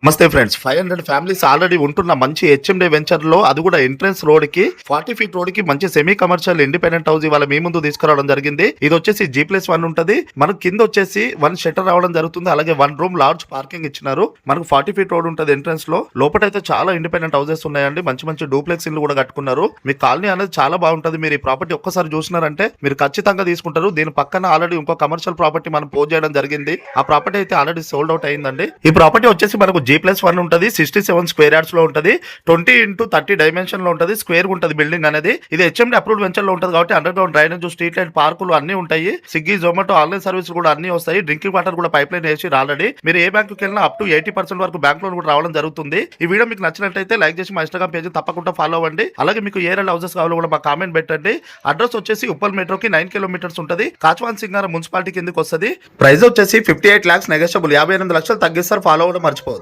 నమస్తే friends 500 families already ఉంటున్న మంచి హెచ్ఎండి వెంచర్ లో అది కూడా ఎంట్రన్స్ రోడ్ కి 40 ఫీట్ రోడ్ కి మంచి సెమీ కమర్షియల్ ఇండిపెండెంట్ హౌస్ ఇవాళ మీ ముందు తీసుకురావడం జరిగింది. ఇది వచ్చేసి G+1 ఉంటది. మనకు కింద వచ్చేసి 1 షట్టర్ రావడం జరుగుతుంది. అలాగే 1 రూమ్ లార్జ్ పార్కింగ్ ఇచ్చినారు. మనకు 40 ఫీట్ రోడ్ ఉంటది ఎంట్రన్స్ లో. లోపటైతే చాలా ఇండిపెండెంట్ హౌసెస్ ఉన్నాయండి. మంచి మంచి డూప్లెక్స్ ఇల్లు కూడా కట్టుకున్నారు. మీ కాలనీ అనేది చాలా బాగుంటది. మీరు ఈ ప్రాపర్టీ ఒక్కసారి చూసినారంటే మీరు ఖచ్చితంగా తీసుకుంటారు. దీని పక్కన ఆల్రెడీ ఇంకో కమర్షియల్ ప్రాపర్టీ మనం పోస్ట్ చేయడం జరిగింది. ఆ ప్రాపర్టీ అయితే ఆల్రెడీ సోల్డ్ అవుట్ అయిందండి. ఈ ప్రాపర్టీ వచ్చేసి మనకు G+1 ఉంటది. 67 స్క్వేర్ యార్డ్స్ లో ఉంటది. 20x30 డైమెన్షన్ లో ఉంటది. స్క్వేర్ ఉంటది బిల్డింగ్ అనేది. ఇది హెచ్ఎండి అప్రూవ్డ్ వెంచర్ లో ఉంటది కాబట్టి under ground drainage, street light, పార్కులు అన్ని ఉంటాయి. స్విగ్గీ, జొమాటో ఆన్లైన్ సర్వీస్ కూడా అన్ని వస్తాయి. డ్రింకింగ్ వాటర్ కూడా పైప్ లైన్ వేసి ఆల్రెడీ మీరు ఏ బ్యాంకుకి వెళ్ళినా అప్ టు 80% వరకు బ్యాంక్ లోన్ కూడా రావడం జరుగుతుంది. ఈ వీడియో మీకు నచ్చినట్లయితే లైక్ చేసి మా ఇన్స్టాగ్రామ్ పేజ్ తప్పకుండా ఫాలో అవ్వండి. అలాగే మీకు ఏ రెండు హౌసెస్ కావాలో కూడా మా కామెంట్ పెట్టండి. అడ్రస్ వచ్చేసి ఉప్పల్ మెట్రోకి 9 కిలోమీటర్స్ ఉంటది. కాచవాన్ సింగారం మున్సిపాలిటీ కిందకి వస్తుంది. ప్రైస్ వచ్చేసి 58 lakhs నెగోషియబుల్. 58 లక్షలు తగ్గిస్తారు. ఫాలో అవ్వడం మర్చిపోవద్దు.